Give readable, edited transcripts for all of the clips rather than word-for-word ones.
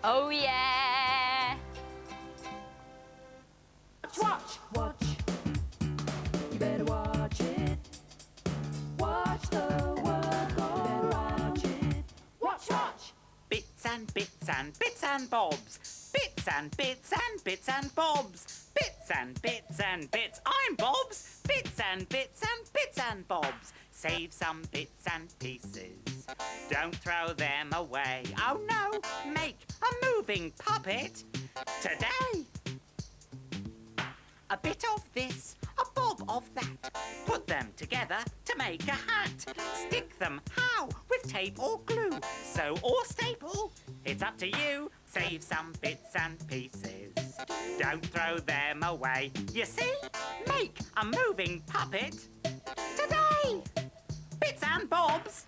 Oh, yeah. Watch. You better watch it. Watch the world go round. Watch. Bits and bits and bits and bobs. Bits and bits and bits and bobs. Bits and bits and bits. I'm Bobs. Bits and bits and bits and bobs. Save some bits and pieces. Don't throw them away. Oh no, make a moving puppet today. A bit of this, a bob of that. Put them together to make a hat. Stick them how? With tape or glue. Sew or staple. It's up to you. Save some bits and pieces. Don't throw them away. You see? Make a moving puppet today. Bits and bobs.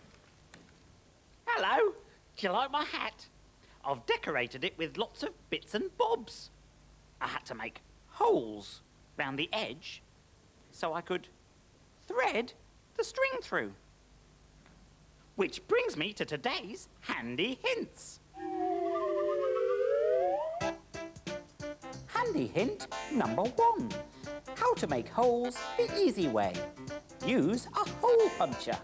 Hello. Do you like my hat? I've decorated it with lots of bits and bobs. I had to make holes round the edge so I could thread the string through. Which brings me to today's handy hints. Handy hint number 1. How to make holes the easy way. Use a hole puncher.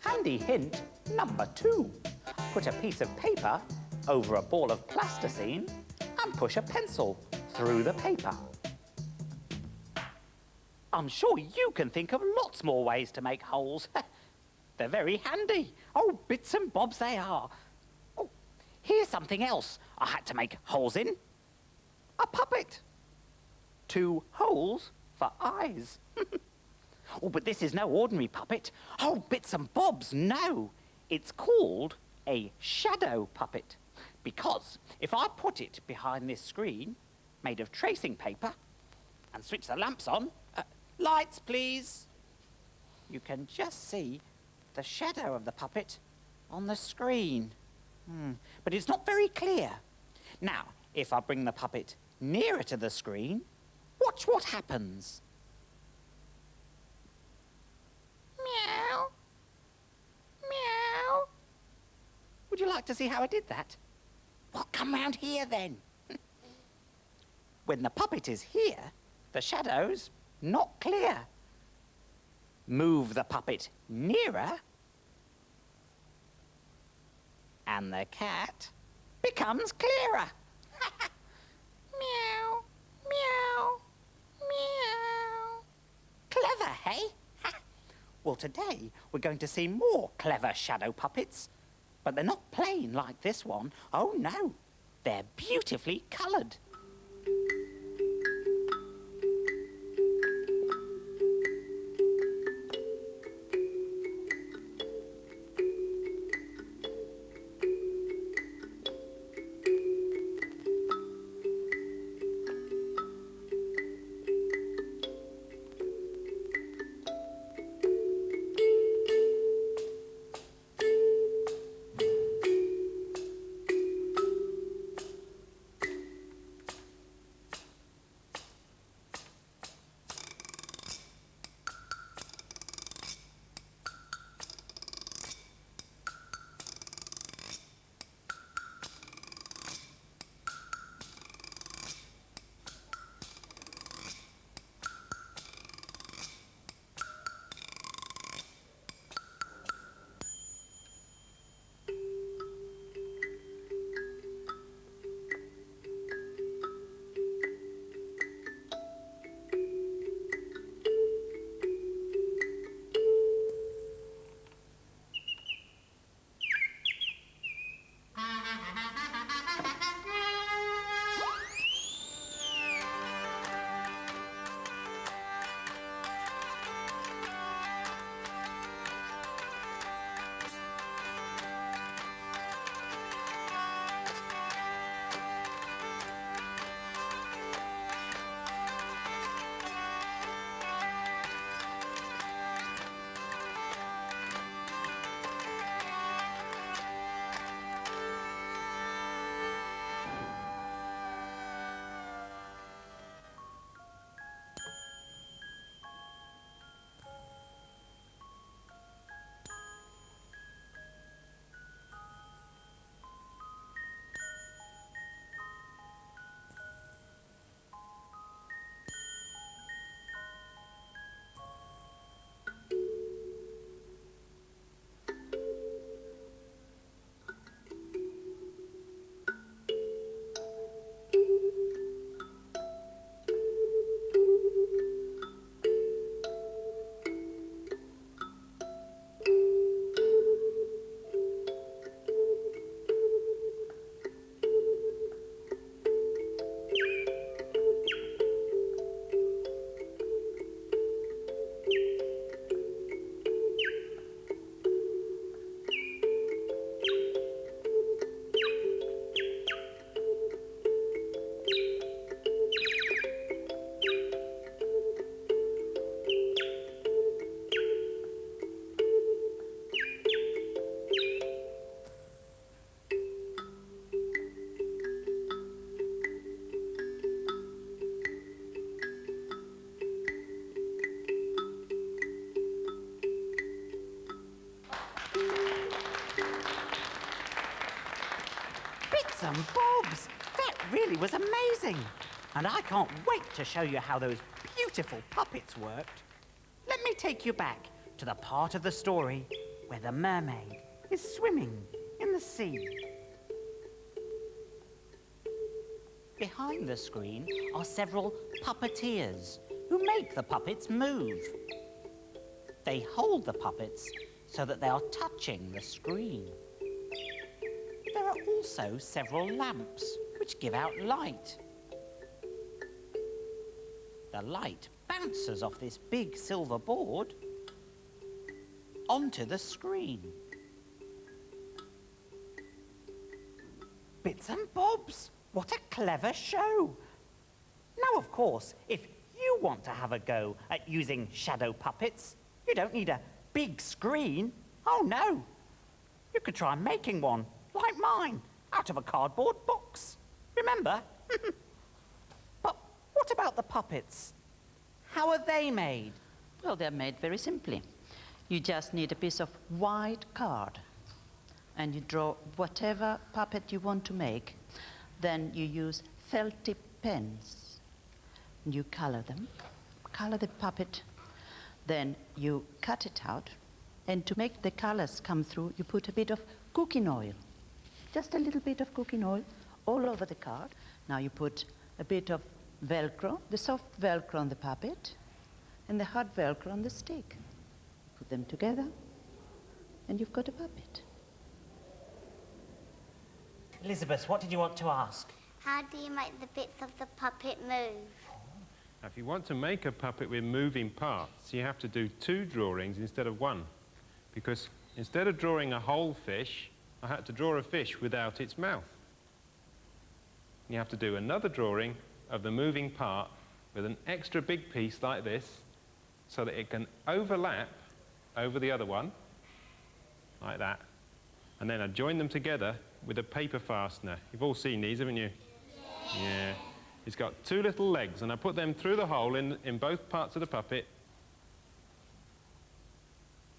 Handy hint number 2. Put a piece of paper over a ball of plasticine and push a pencil through the paper. I'm sure you can think of lots more ways to make holes. They're very handy. Oh, bits and bobs they are. Oh, here's something else I had to make holes in. A puppet. 2 holes for eyes. Oh, but this is no ordinary puppet. Oh, bits and bobs, no. It's called a shadow puppet. Because if I put it behind this screen, made of tracing paper, and switch the lamps on, lights please, you can just see the shadow of the puppet on the screen. But it's not very clear. Now, if I bring the puppet nearer to the screen, watch what happens. Meow. Meow. Would you like to see how I did that? Well, come round here then. When the puppet is here, the shadow's not clear. Move the puppet nearer, and the cat becomes clearer. Meow, meow, meow. Clever, hey? Well, today we're going to see more clever shadow puppets. But they're not plain like this one. Oh, no. They're beautifully coloured. Bits and bobs! That really was amazing. And I can't wait to show you how those beautiful puppets worked. Let me take you back to the part of the story where the mermaid is swimming in the sea. Behind the screen are several puppeteers who make the puppets move. They hold the puppets so that they are touching the screen. There are also several lamps which give out light. The light bounces off this big silver board onto the screen. Bits and bobs! What a clever show! Now, of course, if you want to have a go at using shadow puppets, you don't need a big screen. Oh, no. You could try making one, like mine, out of a cardboard box. Remember? But what about the puppets? How are they made? Well, they're made very simply. You just need a piece of white card, and you draw whatever puppet you want to make. Then you use felt tip pens. You color them, color the puppet. Then you cut it out. And to make the colors come through, you put a bit of cooking oil. Just a little bit of cooking oil all over the card. Now you put a bit of Velcro, the soft Velcro on the puppet, and the hard Velcro on the stick. Put them together, and you've got a puppet. Elizabeth, what did you want to ask? How do you make the bits of the puppet move? Now, if you want to make a puppet with moving parts, you have to do 2 drawings instead of 1. Because instead of drawing a whole fish, I had to draw a fish without its mouth. You have to do another drawing of the moving part with an extra big piece like this, so that it can overlap over the other one, like that. And then I join them together with a paper fastener. You've all seen these, haven't you? Yeah. It's got 2 little legs, and I put them through the hole in both parts of the puppet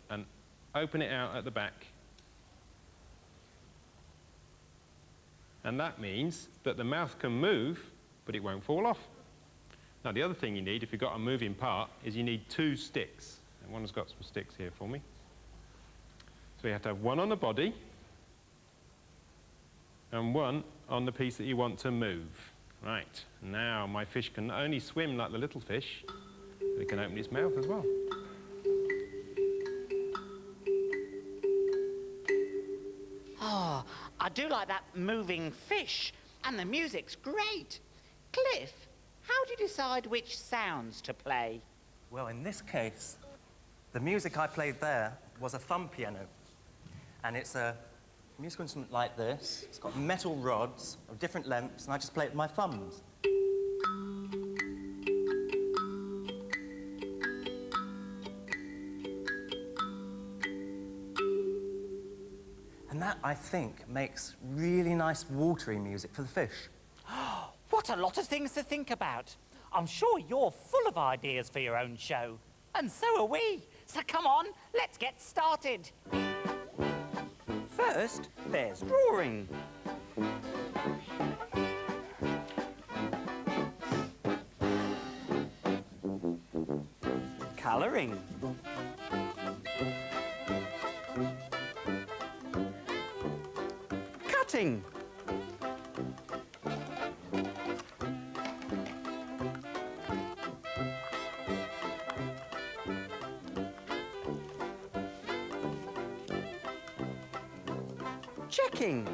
and open it out at the back. And that means that the mouth can move, but it won't fall off. Now, the other thing you need, if you've got a moving part, is you need 2 sticks. And one's got some sticks here for me. So you have to have one on the body and one on the piece that you want to move. Right, now my fish can not only swim like the little fish, but it can open its mouth as well. Oh, I do like that moving fish, and the music's great. Cliff, how do you decide which sounds to play? Well, in this case, the music I played there was a thumb piano. And it's a musical instrument like this. It's got metal rods of different lengths, and I just play it with my thumbs. And that, I think, makes really nice watery music for the fish. What a lot of things to think about. I'm sure you're full of ideas for your own show. And so are we. So come on, let's get started. First, there's drawing. Colouring. Cutting. Checking.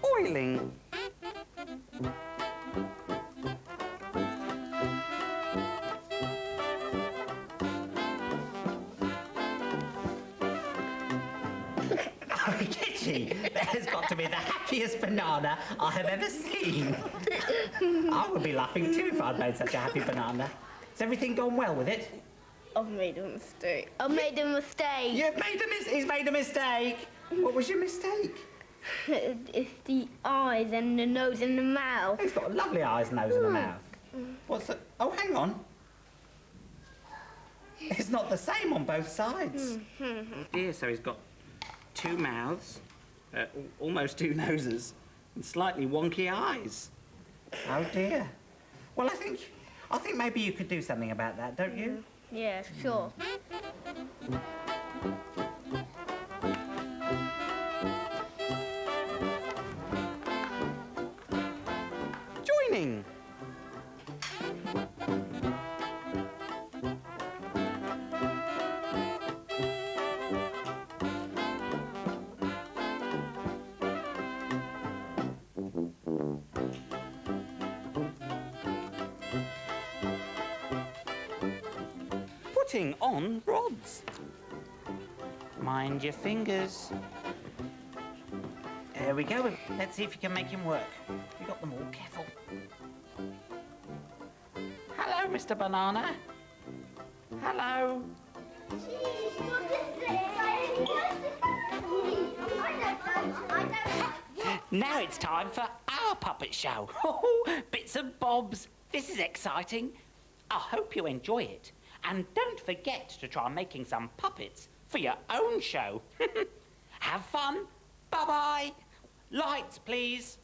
Oiling. Kitty, there's got to be the happiest banana I have ever seen. I would be laughing too if I'd made such a happy banana. Has everything gone well with it? I've made a mistake. I made a mistake. You've made he's made a mistake. What was your mistake? It's the eyes and the nose and the mouth. He's got lovely eyes, nose and a mouth. What's that? Oh, hang on. It's not the same on both sides. Oh dear, so he's got two mouths, almost two noses, and slightly wonky eyes. Oh dear. Well, I think maybe you could do something about that, don't you? Yeah, sure. Joining. Putting on rods. Mind your fingers. There we go. Let's see if you can make him work. You got them all. Careful. Hello, Mr. Banana. Hello. Now it's time for our puppet show. Bits and bobs. This is exciting. I hope you enjoy it. And don't forget to try making some puppets for your own show. Have fun. Bye-bye. Lights, please.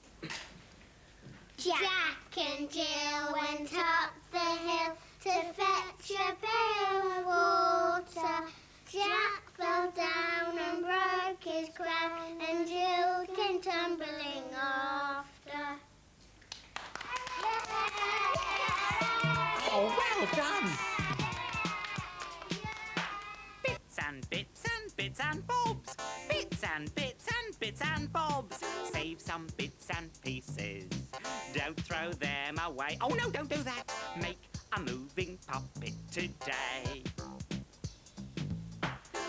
Jack and Jill went up the hill to fetch a pail of water. Jack fell down and broke his crown, and Jill came tumbling after. Oh, well done. Bits and bits and bits and bobs. Bits and bits and bits and bobs. Save some bits and pieces. Don't throw them away. Oh, no, don't do that. Make a moving puppet today.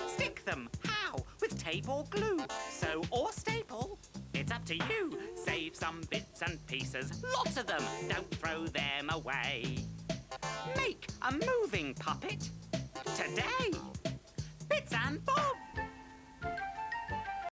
Stick them. How? With tape or glue. Sew or staple. It's up to you. Save some bits and pieces. Lots of them. Don't throw them away. Make a moving puppet today. Bits and bobs.